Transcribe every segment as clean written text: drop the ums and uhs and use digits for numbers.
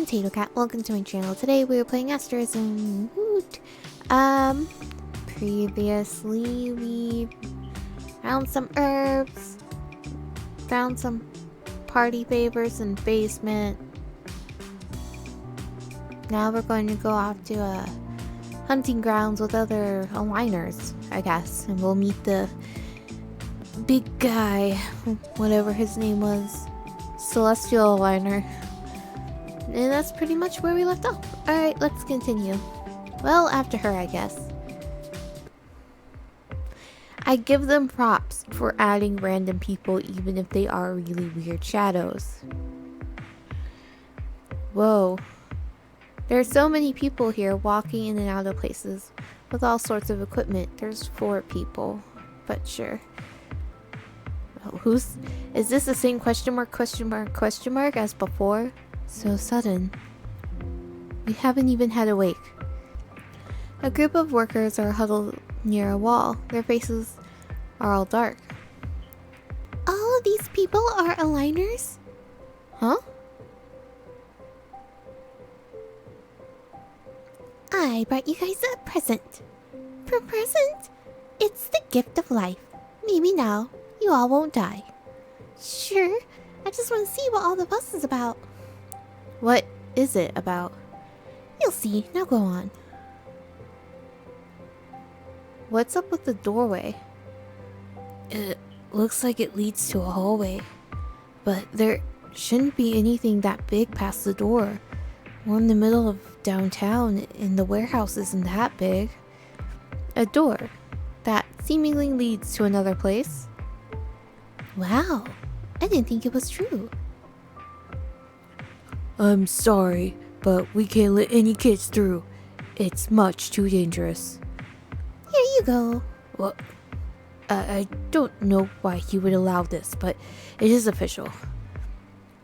Potato Cat. Welcome to my channel. Today we are playing Asterism. Woot. Previously we found some herbs, found some party favors in the basement. Now we're going to go off to hunting grounds with other aligners, I guess, and we'll meet the big guy, whatever his name was, Celestial Aligner. And that's pretty much where we left off. Alright, let's continue. Well, after her, I guess. I give them props for adding random people even if they are really weird shadows. Whoa. There are so many people here walking in and out of places with all sorts of equipment. There's 4 people, but sure. Oh, is this the same question mark as before? So sudden. We haven't even had a wake. A group of workers are huddled near a wall. Their faces are all dark. All of these people are aligners? Huh? I brought you guys a present. For present? It's the gift of life. Maybe now you all won't die. Sure, I just want to see what all the fuss is about. What is it about? You'll see. Now go on. What's up with the doorway? It looks like it leads to a hallway. But there shouldn't be anything that big past the door. We're in the middle of downtown and the warehouse isn't that big. A door that seemingly leads to another place? Wow, I didn't think it was true. I'm sorry, but we can't let any kids through. It's much too dangerous. Here you go. Well, I don't know why he would allow this, but it is official.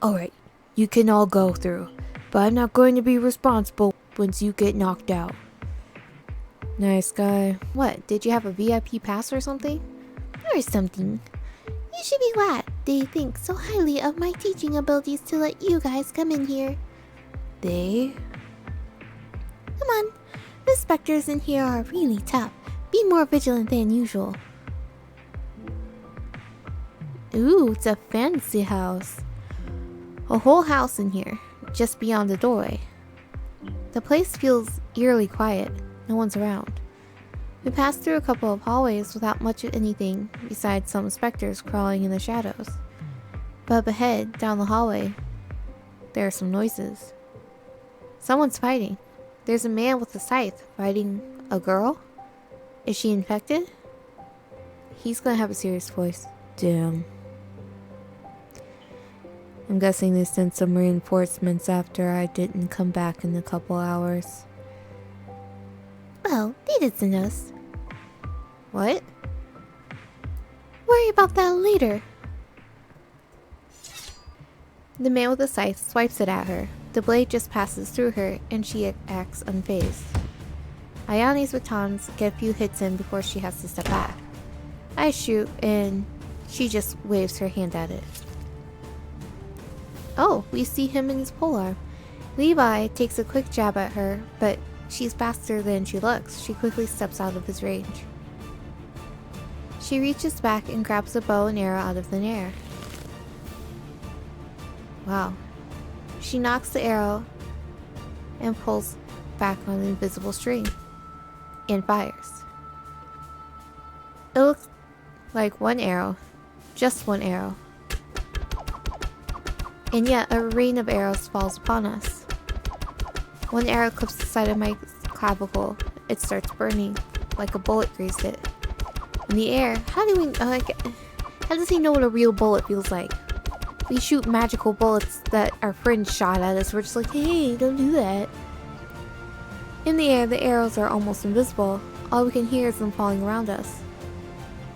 Alright, you can all go through, but I'm not going to be responsible once you get knocked out. Nice guy. What, did you have a VIP pass or something? Or something. You should be glad they think so highly of my teaching abilities to let you guys come in here. They? Come on, the specters in here are really tough. Be more vigilant than usual. Ooh, it's a fancy house. A whole house in here, just beyond the doorway. The place feels eerily quiet. No one's around. We passed through a couple of hallways without much of anything besides some specters crawling in the shadows. But up ahead, down the hallway, there are some noises. Someone's fighting. There's a man with a scythe fighting a girl? Is she infected? He's gonna have a serious voice. Damn. I'm guessing they sent some reinforcements after I didn't come back in a couple hours. Well, they did send us. What? Worry about that later. The man with the scythe swipes it at her. The blade just passes through her, and she acts unfazed. Ayani's batons get a few hits in before she has to step back. I shoot, and she just waves her hand at it. Oh, we see him in his polearm. Levi takes a quick jab at her, but she's faster than she looks. She quickly steps out of his range. She reaches back and grabs a bow and arrow out of thin air. Wow. She knocks the arrow and pulls back on an invisible string and fires. It looks like one arrow, just one arrow. And yet a rain of arrows falls upon us. One arrow clips the side of my clavicle. It starts burning like a bullet grazed it. In the air, how does he know what a real bullet feels like? We shoot magical bullets that our friends shot at us. We're just like, hey, don't do that. In the air, the arrows are almost invisible. All we can hear is them falling around us.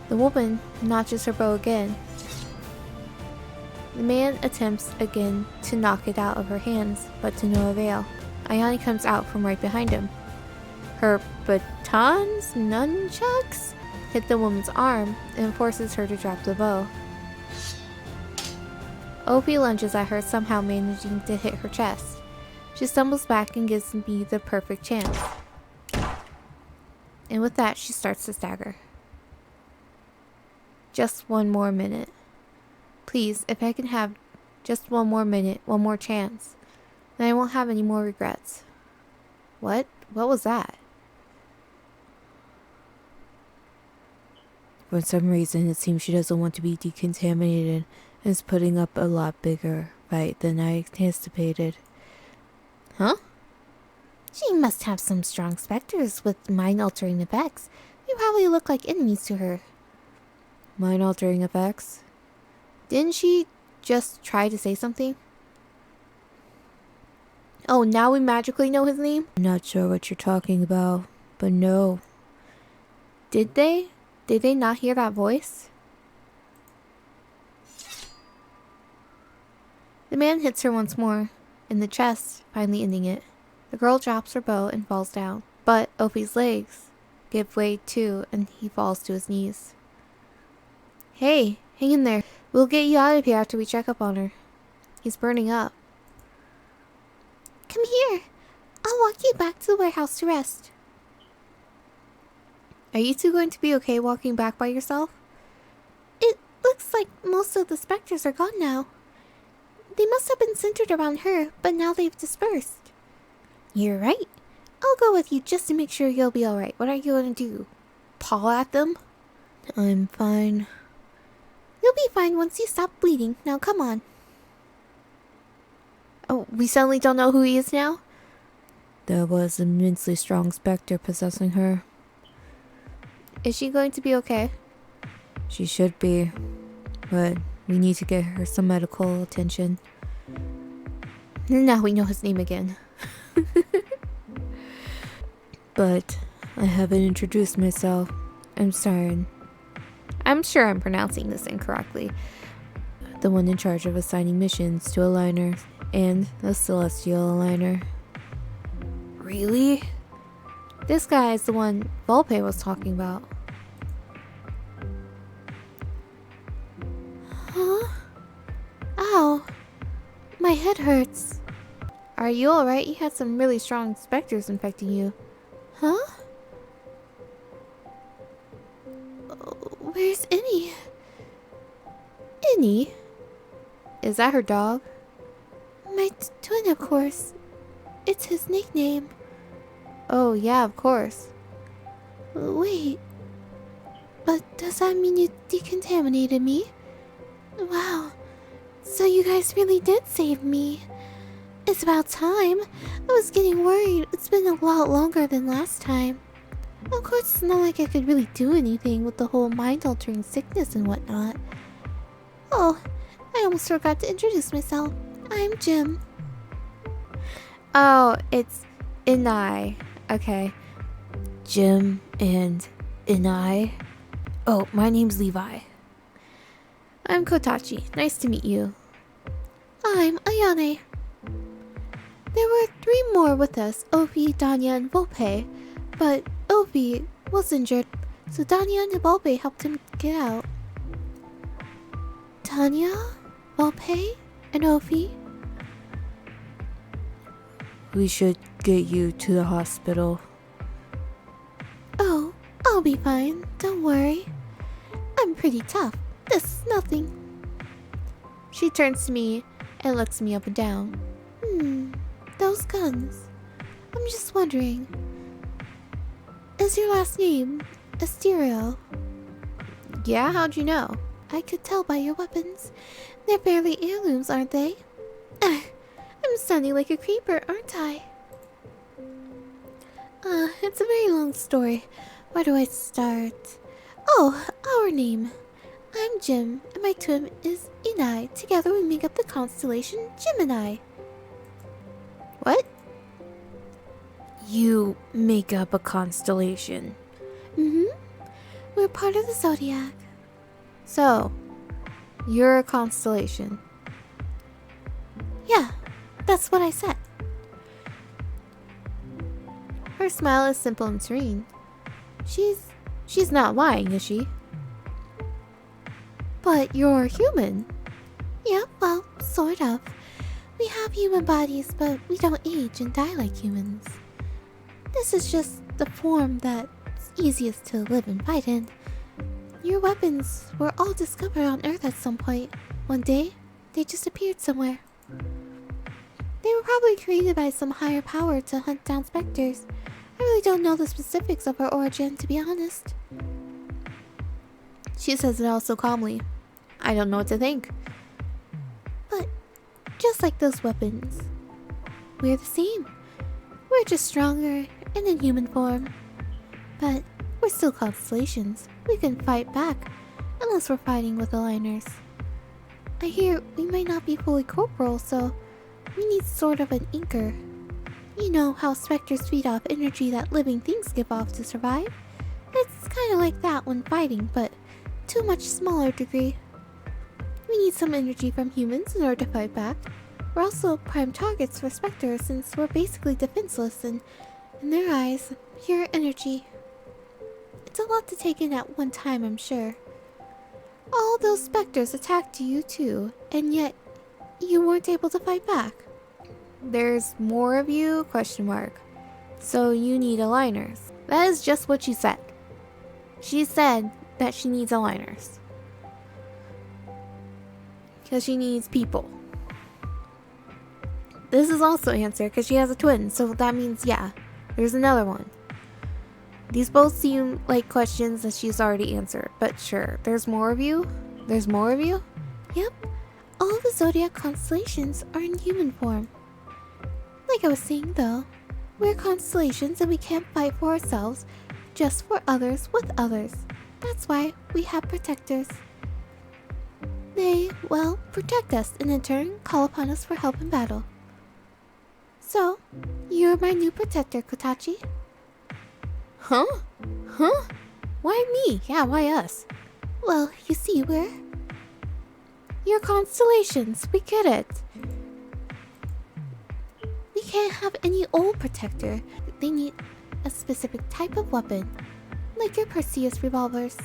The woman notches her bow again. The man attempts again to knock it out of her hands, but to no avail. Ayani comes out from right behind him. Her batons, nunchucks, hit the woman's arm and forces her to drop the bow. Opie lunges at her, somehow managing to hit her chest. She stumbles back and gives me the perfect chance. And with that, she starts to stagger. Just one more minute. Please, if I can have just one more minute, one more chance, then I won't have any more regrets. What? What was that? For some reason, it seems she doesn't want to be decontaminated and is putting up a lot bigger fight than I anticipated. Huh? She must have some strong specters with mind-altering effects. They probably look like enemies to her. Mind-altering effects? Didn't she just try to say something? Oh, now we magically know his name? I'm not sure what you're talking about, but no. Did they? Did they not hear that voice? The man hits her once more, in the chest, finally ending it. The girl drops her bow and falls down, but Opie's legs give way too, and he falls to his knees. Hey, hang in there. We'll get you out of here after we check up on her. He's burning up. Come here. I'll walk you back to the warehouse to rest. Are you two going to be okay walking back by yourself? It looks like most of the specters are gone now. They must have been centered around her, but now they've dispersed. You're right. I'll go with you just to make sure you'll be alright. What are you going to do? Paw at them? I'm fine. You'll be fine once you stop bleeding. Now come on. Oh, we suddenly don't know who he is now? There was an immensely strong specter possessing her. Is she going to be okay? She should be, but we need to get her some medical attention. Now we know his name again. But I haven't introduced myself. I'm Siren. I'm sure I'm pronouncing this incorrectly. The one in charge of assigning missions to aligners and the Celestial Aligner. Really? This guy is the one Volpe was talking about. Huh? Ow. My head hurts. Are you alright? You had some really strong specters infecting you. Huh? Where's Innie? Innie? Is that her dog? My twin, of course. It's his nickname. Oh, yeah, of course. Wait. But does that mean you decontaminated me? Wow. So you guys really did save me. It's about time. I was getting worried. It's been a lot longer than last time. Of course, it's not like I could really do anything with the whole mind-altering sickness and whatnot. Oh, I almost forgot to introduce myself. I'm Jim. Oh, it's Inai. Okay. Jim and Inai. Oh, my name's Levi. I'm Kotachi. Nice to meet you. I'm Ayane. There were 3 more with us, Opie, Danya, and Volpe, but Opie was injured, so Danya and Volpe helped him get out. Danya, Volpe, and Opie? We should get you to the hospital. Oh, I'll be fine. Don't worry. I'm pretty tough. This is nothing. She turns to me and looks me up and down. Those guns. I'm just wondering. Is your last name Asterism? Yeah, how'd you know? I could tell by your weapons. They're barely heirlooms, aren't they? I'm sounding like a creeper, aren't I? It's a very long story. Where do I start? Oh, our name. I'm Jim, and my twin is Inai. Together we make up the constellation Gemini. What? You make up a constellation? We're part of the Zodiac. So, you're a constellation? Yeah, that's what I said. Her smile is simple and serene. She's not lying, is she? But you're human. Yeah, well, sort of. We We have human bodies, but we don't age and die like humans. This is just the form that's easiest to live and fight in. Your weapons were all discovered on Earth at some point. One day, they just appeared somewhere. They were probably created by some higher power to hunt down specters. I really don't know the specifics of her origin, to be honest. She says it all so calmly. I don't know what to think. But, just like those weapons, we're the same. We're just stronger and in human form. But we're still constellations. We can fight back, unless we're fighting with aligners. I hear we might not be fully corporal, so we need sort of an anchor. You know how specters feed off energy that living things give off to survive? It's kinda like that when fighting, but to a much smaller degree. We need some energy from humans in order to fight back. We're also prime targets for specters since we're basically defenseless and, in their eyes, pure energy. It's a lot to take in at one time, I'm sure. All those specters attacked you too, and yet you weren't able to fight back. There's more of you? Question mark. So you need aligners. That is just what she said. She said that she needs aligners. Because she needs people. This is also answered because she has a twin, so that means yeah, there's another one. These both seem like questions that she's already answered, but sure, there's more of you? There's more of you? Yep, all the zodiac constellations are in human form. Like I was saying though, we're constellations and we can't fight for ourselves, just for others with others. That's why we have protectors. They, well, protect us and in turn call upon us for help in battle. So, you're my new protector, Kotachi. Huh? Huh? Why me? Yeah, why us? Well, you see, you're constellations, we get it. We can't have any old protector. They need a specific type of weapon, like your Perseus revolvers.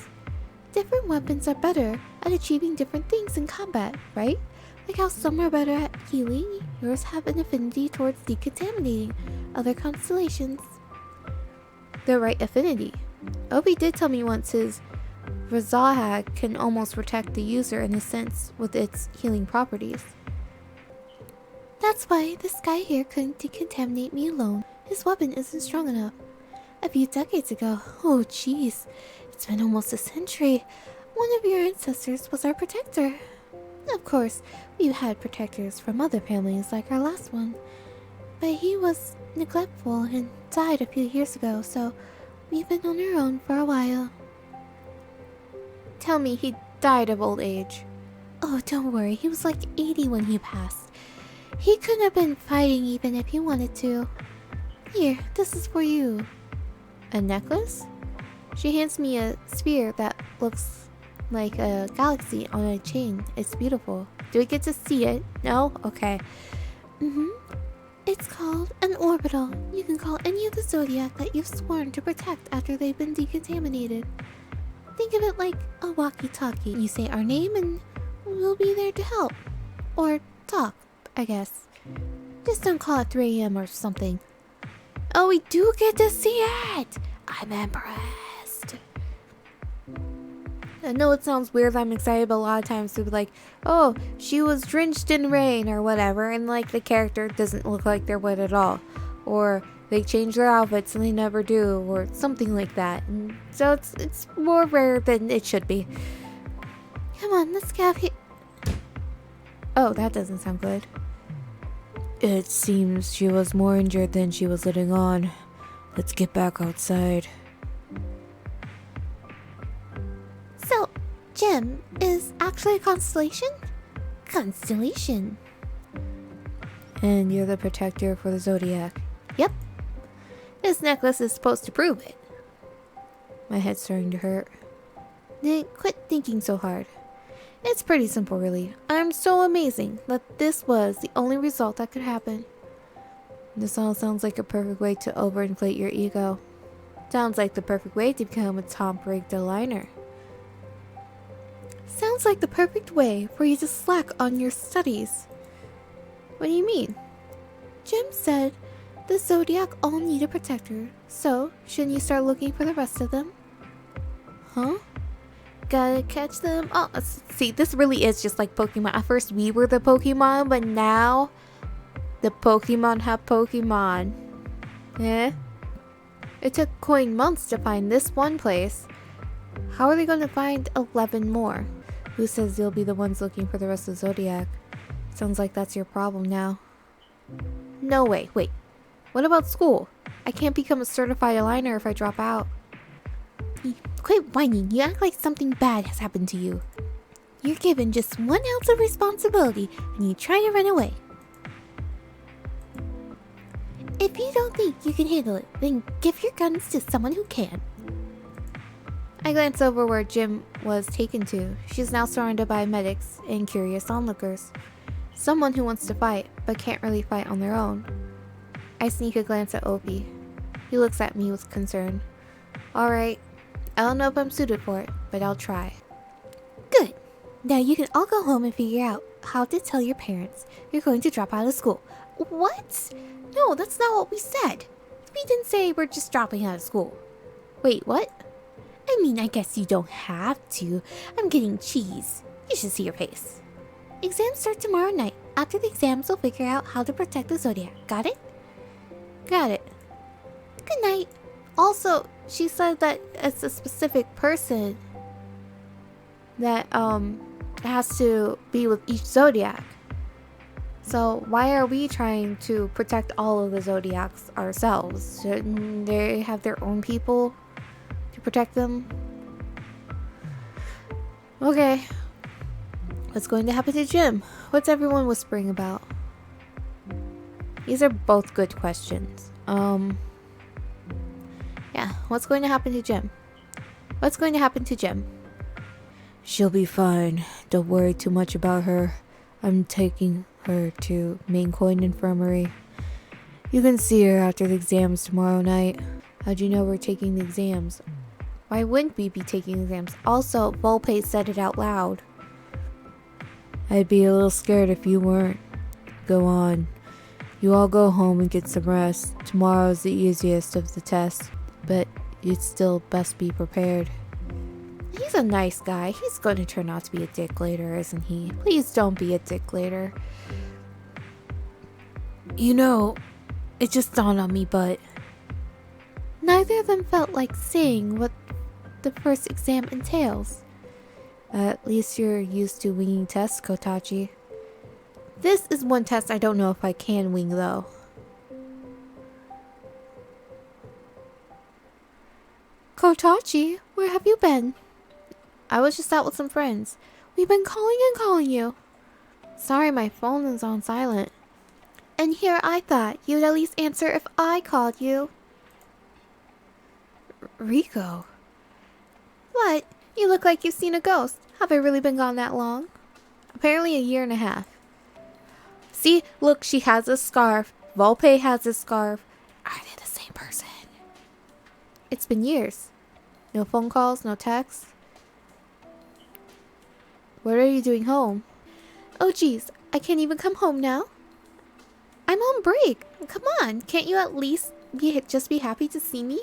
Different weapons are better at achieving different things in combat, right? Like how some are better at healing, yours have an affinity towards decontaminating other constellations. The right affinity. Obi did tell me once his Razahag can almost protect the user in a sense with its healing properties. That's why this guy here couldn't decontaminate me alone. His weapon isn't strong enough. A few decades ago, oh jeez, it's been almost a century, one of your ancestors was our protector. Of course, we've had protectors from other families like our last one, but he was neglectful and died a few years ago, so we've been on our own for a while. Tell me he died of old age. Oh, don't worry, he was like 80 when he passed. He couldn't have been fighting even if he wanted to. Here, this is for you. A necklace? She hands me a sphere that looks like a galaxy on a chain. It's beautiful. Do we get to see it? No? Okay. It's called an orbital. You can call any of the zodiac that you've sworn to protect after they've been decontaminated. Think of it like a walkie-talkie. You say our name and we'll be there to help. Or talk, I guess. Just don't call it 3 AM or something. Oh, we do get to see it! I'm impressed. I know it sounds weird, I'm excited, but a lot of times they'll be like, oh, she was drenched in rain or whatever, and like the character doesn't look like they're wet at all. Or they change their outfits and they never do, or something like that. And so it's more rare than it should be. Come on, let's get up here. Oh, that doesn't sound good. It seems she was more injured than she was letting on. Let's get back outside. So, Jim is actually a constellation? Constellation. And you're the protector for the Zodiac. Yep. This necklace is supposed to prove it. My head's starting to hurt. Then quit thinking so hard. It's pretty simple, really. I'm so amazing that this was the only result that could happen. This all sounds like a perfect way to overinflate your ego. Sounds like the perfect way to become a top-ranked aligner. Sounds like the perfect way for you to slack on your studies. What do you mean? Jim said the Zodiac all need a protector, so shouldn't you start looking for the rest of them? Huh? Gotta catch them. Oh, see, this really is just like Pokemon. At first we were the Pokemon, but now the Pokemon have Pokemon. Eh? It took Coin months to find this one place. How are they going to find 11 more? Who says you'll be the ones looking for the rest of Zodiac? Sounds like that's your problem now. No way. Wait. What about school? I can't become a certified aligner if I drop out. Quit whining. You act like something bad has happened to you. You're given just 1 ounce of responsibility and you try to run away. If you don't think you can handle it, then give your guns to someone who can. I glance over where Jim was taken to. She's now surrounded by medics and curious onlookers. Someone who wants to fight, but can't really fight on their own. I sneak a glance at Opie. He looks at me with concern. Alright, I don't know if I'm suited for it, but I'll try. Good. Now you can all go home and figure out how to tell your parents you're going to drop out of school. What? No, that's not what we said. We didn't say we're just dropping out of school. Wait, what? I mean, I guess you don't have to. I'm getting cheese. You should see your face. Exams start tomorrow night. After the exams, we'll figure out how to protect the Zodiac. Got it? Got it. Good night. Also, she said that it's a specific person that has to be with each Zodiac. So why are we trying to protect all of the Zodiacs ourselves? Shouldn't they have their own people to protect them? Okay. What's going to happen to Jim? What's everyone whispering about? These are both good questions. Yeah, what's going to happen to Jim? What's going to happen to Jim? She'll be fine. Don't worry too much about her. I'm taking her to Main Coin Infirmary. You can see her after the exams tomorrow night. How'd you know we're taking the exams? Why wouldn't we be taking exams? Also, Volpe said it out loud. I'd be a little scared if you weren't. Go on. You all go home and get some rest. Tomorrow's the easiest of the tests, but you'd still best be prepared. He's a nice guy. He's going to turn out to be a dick later, isn't he? Please don't be a dick later. You know, it just dawned on me, but neither of them felt like saying what the first exam entails. At least you're used to winging tests, Kotachi. This is one test I don't know if I can wing, though. Kotachi, where have you been? I was just out with some friends. We've been calling and calling you. Sorry, my phone is on silent. And here I thought you'd at least answer if I called you. Rico. What? You look like you've seen a ghost. Have I really been gone that long? Apparently 1.5 years. See, look, she has a scarf. Volpe has a scarf. Are they the same person? It's been years. No phone calls, no texts. What are you doing home? Oh geez, I can't even come home now. I'm on break. Come on, can't you at least just be happy to see me?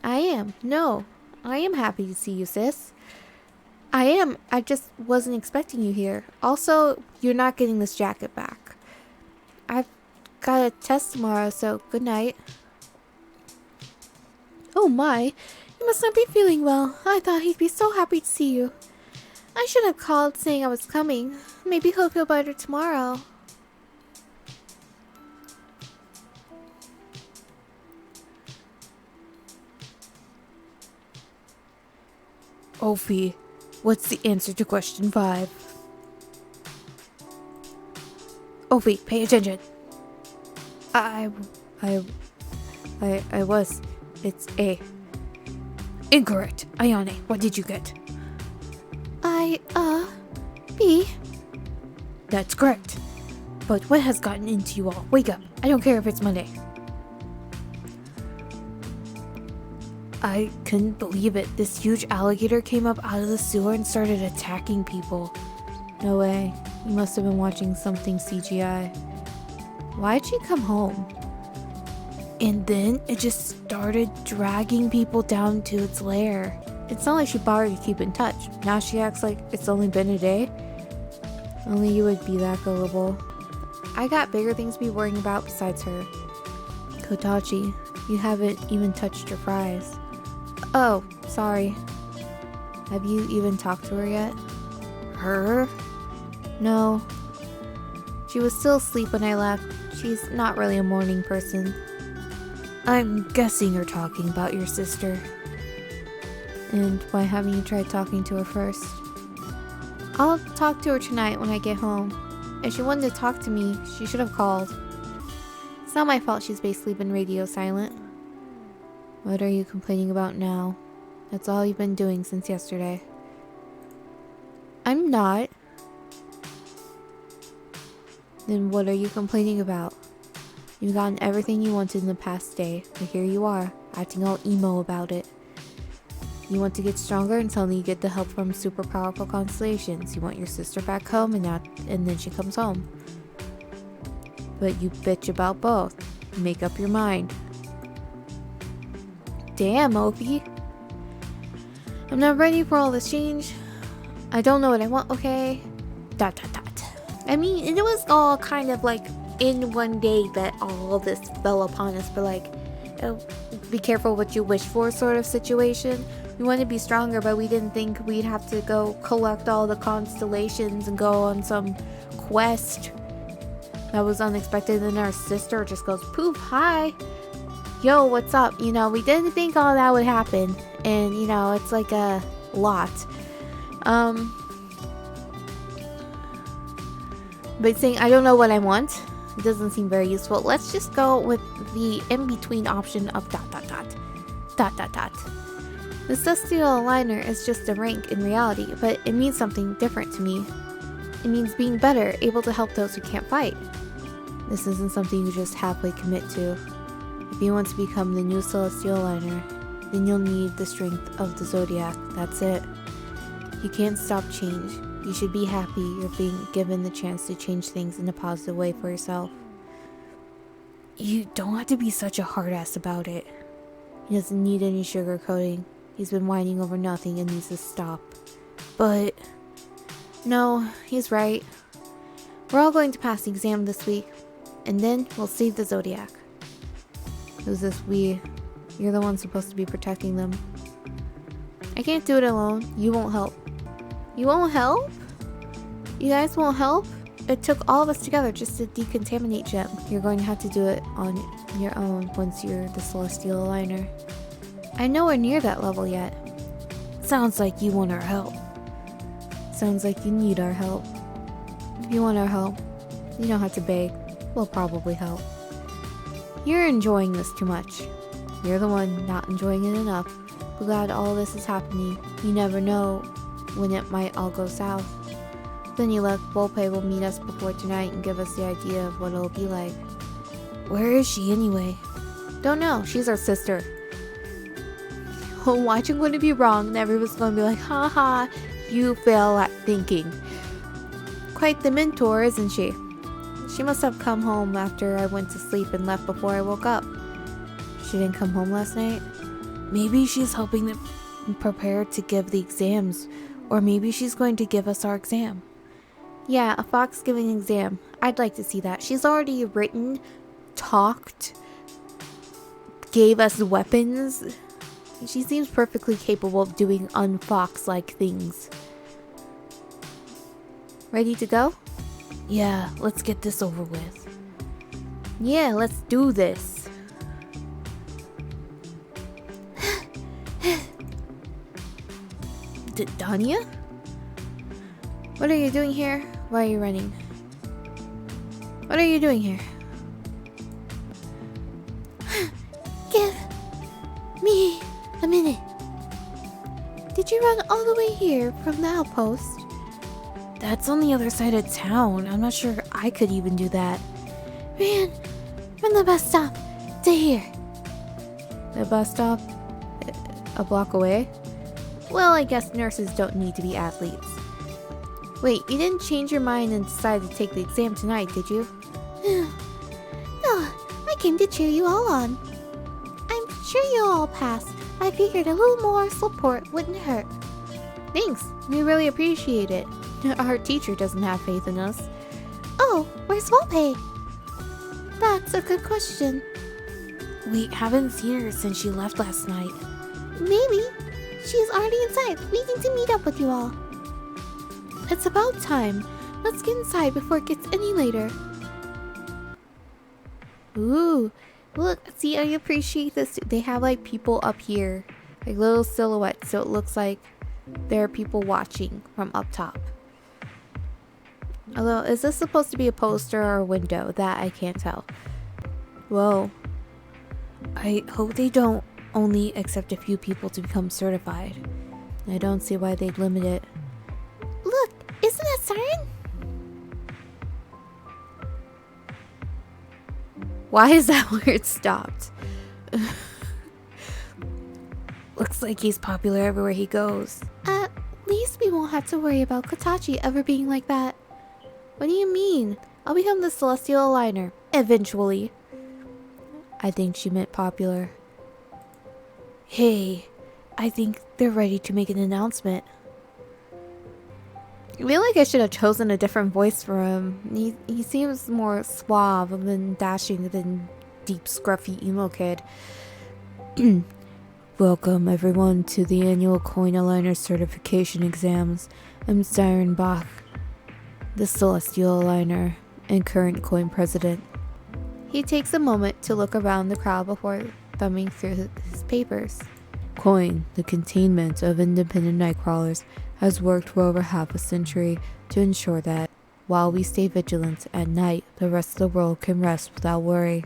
I am. No, I am happy to see you, sis. I am. I just wasn't expecting you here. Also, you're not getting this jacket back. I've got a test tomorrow, so good night. Oh my, you must not be feeling well. I thought he'd be so happy to see you. I should have called saying I was coming. Maybe he'll feel better tomorrow. Ophi, what's the answer to question 5? Ophi, pay attention. I was. It's A. Incorrect. Ayane, what did you get? B. That's correct. But what has gotten into you all? Wake up. I don't care if it's Monday. I couldn't believe it. This huge alligator came up out of the sewer and started attacking people. No way. You must have been watching something CGI. Why'd she come home? And then it just started dragging people down to its lair. It's not like she bothered to keep in touch. Now she acts like it's only been a day. Only you would be that gullible. I got bigger things to be worrying about besides her. Kotachi, you haven't even touched your fries. Oh, sorry. Have you even talked to her yet? Her? No. She was still asleep when I left. She's not really a morning person. I'm guessing you're talking about your sister. And why haven't you tried talking to her first? I'll talk to her tonight when I get home. If she wanted to talk to me, she should have called. It's not my fault she's basically been radio silent. What are you complaining about now? That's all you've been doing since yesterday. I'm not. Then what are you complaining about? You've gotten everything you wanted in the past day, but here you are, acting all emo about it. You want to get stronger and suddenly you get the help from super powerful constellations. You want your sister back home and then she comes home. But you bitch about both. Make up your mind. Damn, Opie. I'm not ready for all this change. I don't know what I want, okay? ... I mean, it was all kind of like in one day that all this fell upon us, but like, be careful what you wish for sort of situation. We wanted to be stronger, but we didn't think we'd have to go collect all the constellations and go on some quest. That was unexpected, and our sister just goes, poof, hi. Yo, what's up? You know, we didn't think all that would happen. And, you know, it's like a lot. But saying, I don't know what I want, it doesn't seem very useful. Let's just go with the in-between option of ... The celestial aligner is just a rank in reality, but it means something different to me. It means being better, able to help those who can't fight. This isn't something you just halfway commit to. If you want to become the new celestial aligner, then you'll need the strength of the zodiac. That's it. You can't stop change. You should be happy you're being given the chance to change things in a positive way for yourself. You don't have to be such a hard ass about it. He doesn't need any sugarcoating. He's been whining over nothing and needs to stop. But no, he's right. We're all going to pass the exam this week, and then we'll save the zodiac. Who's this we? You're the one supposed to be protecting them. I can't do it alone. You won't help. You won't help? You guys won't help? It took all of us together just to decontaminate Gem. You're going to have to do it on your own once you're the celestial aligner. I'm nowhere near that level yet. Sounds like you want our help. Sounds like you need our help. If you want our help, you don't have to beg. We'll probably help. You're enjoying this too much. You're the one not enjoying it enough. But glad all this is happening. You never know when it might all go south. Then you left. Volpe will meet us before tonight and give us the idea of what it'll be like. Where is she anyway? Don't know. She's our sister. Watching wouldn't be wrong, and everyone's gonna be like, haha, you fail at thinking. Quite the mentor, isn't she? She must have come home after I went to sleep and left before I woke up. She didn't come home last night? Maybe she's helping them prepare to give the exams, or maybe she's going to give us our exam. Yeah, a fox giving an exam. I'd like to see that. She's already written, talked, gave us weapons. She seems perfectly capable of doing unfox-like things. Ready to go? Yeah, let's get this over with. Yeah, let's do this. Danya? What are you doing here? Why are you running? What are you doing here? Give me a minute. Did you run all the way here from the outpost? That's on the other side of town. I'm not sure I could even do that. Ran from the bus stop to here. The bus stop? A block away? Well, I guess nurses don't need to be athletes. Wait, you didn't change your mind and decide to take the exam tonight, did you? No, I came to cheer you all on. I'm sure you'll all pass. I figured a little more support wouldn't hurt. Thanks, we really appreciate it. Our teacher doesn't have faith in us. Oh, where's Volpe? That's a good question. We haven't seen her since she left last night. Maybe she's already inside, waiting to meet up with you all. It's about time. Let's get inside before it gets any later. Ooh, look, see, I appreciate this. They have like people up here, like little silhouettes, so it looks like there are people watching from up top. Although, is this supposed to be a poster or a window? That I can't tell. Whoa. I hope they don't only accept a few people to become certified. I don't see why they'd limit it. Look, isn't that siren? Why is that where it stopped? Looks like he's popular everywhere he goes. At least we won't have to worry about Kotachi ever being like that. What do you mean? I'll become the Celestial Aligner. Eventually. I think she meant popular. Hey, I think they're ready to make an announcement. I feel like I should have chosen a different voice for him. He seems more suave than dashing than deep scruffy emo kid. Welcome everyone to the annual Coin Aligner certification exams. I'm Siren Bach, the Celestial Aligner and current coin president. He takes a moment to look around the crowd before thumbing through his papers. Coin, the containment of independent nightcrawlers, has worked for over half a century to ensure that, while we stay vigilant at night, the rest of the world can rest without worry.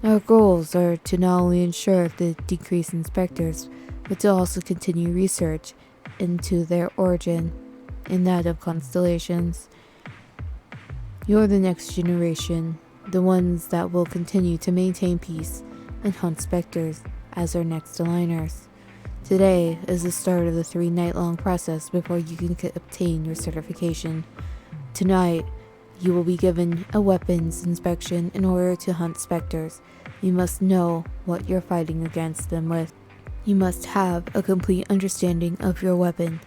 Our goals are to not only ensure the decrease in specters, but to also continue research into their origin and that of constellations. You're the next generation, the ones that will continue to maintain peace and hunt specters as our next aligners. Today is the start of the 3-night-long process before you can obtain your certification. Tonight, you will be given a weapons inspection in order to hunt specters. You must know what you're fighting against them with. You must have a complete understanding of your weapon.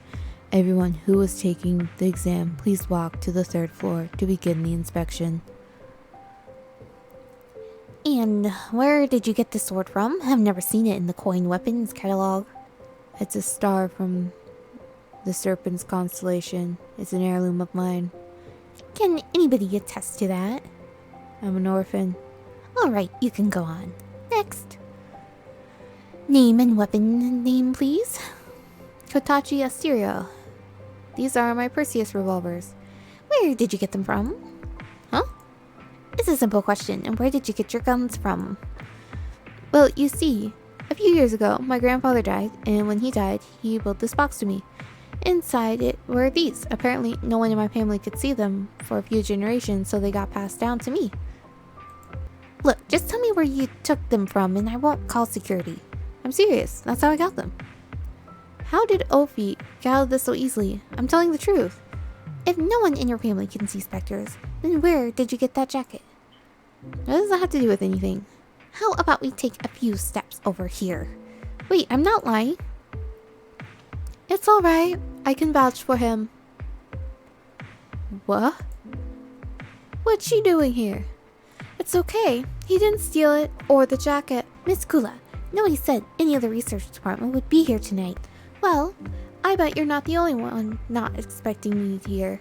Everyone who is taking the exam, please walk to the 3rd floor to begin the inspection. And where did you get this sword from? I've never seen it in the coin weapons catalog. It's a star from the Serpent's constellation. It's an heirloom of mine. Can anybody attest to that? I'm an orphan. Alright, you can go on. Next. Name and weapon name, please. Kotachi Asteria. These are my Perseus revolvers. Where did you get them from? Huh? It's a simple question, and where did you get your guns from? Well, you see, a few years ago, my grandfather died, and when he died, he built this box to me. Inside it were these. Apparently, no one in my family could see them for a few generations, so they got passed down to me. Look, just tell me where you took them from, and I won't call security. I'm serious. That's how I got them. How did Ophi get out of this so easily? I'm telling the truth. If no one in your family can see specters, then where did you get that jacket? What does that have to do with anything? How about we take a few steps over here? Wait, I'm not lying. It's alright. I can vouch for him. What? What's she doing here? It's okay. He didn't steal it or the jacket. Miss Kula, nobody said any of the research department would be here tonight. Well, I bet you're not the only one not expecting me here.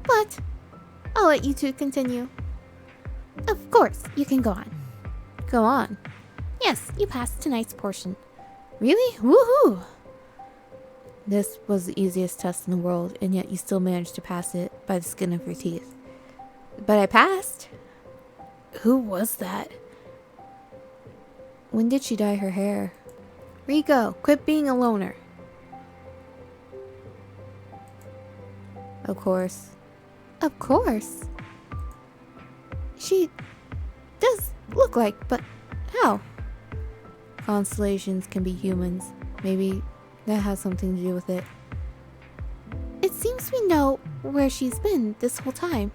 But I'll let you two continue. Of course, you can go on. Go on. Yes, you passed tonight's portion. Really? Woohoo! This was the easiest test in the world, and yet you still managed to pass it by the skin of your teeth. But I passed. Who was that? When did she dye her hair? Rico, quit being a loner. Of course. Of course. She does look like, but how? Constellations can be humans. Maybe that has something to do with it. It's seems we know where she's been this whole time.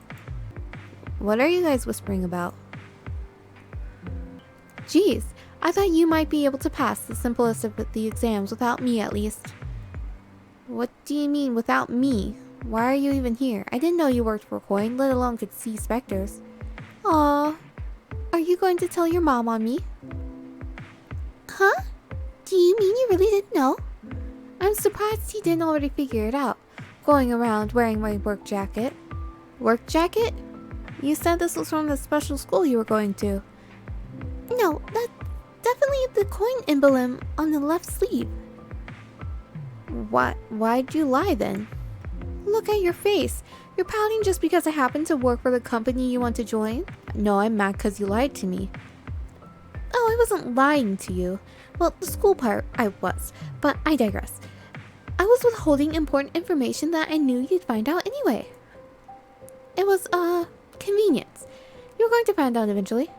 What are you guys whispering about? Geez, I thought you might be able to pass the simplest of the exams without me at least. What do you mean without me? Why are you even here? I didn't know you worked for Coin, let alone could see specters. Aw, are you going to tell your mom on me? Huh? Do you mean you really didn't know? I'm surprised he didn't already figure it out. Going around wearing my work jacket. Work jacket? You said this was from the special school you were going to. No, that's definitely the Coin emblem on the left sleeve. Why'd you lie then? Look at your face. You're pouting just because I happen to work for the company you want to join? No, I'm mad because you lied to me. Oh, I wasn't lying to you. Well, the school part, I was. But I digress. I was withholding important information that I knew you'd find out anyway. It was, convenience. You're going to find out eventually.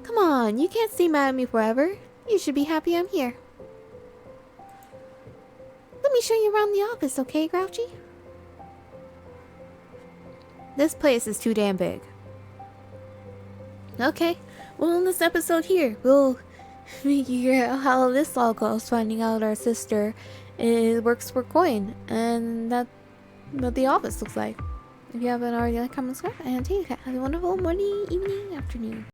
Come on, you can't stay mad at me forever. You should be happy I'm here. Let me show you around the office, okay, Grouchy? This place is too damn big. Okay, well in this episode here, we'll figure out how this all goes, finding out our sister works for Coin, and that what the office looks like. If you haven't already, like, comment, subscribe, and take care. Have a wonderful morning, evening, afternoon.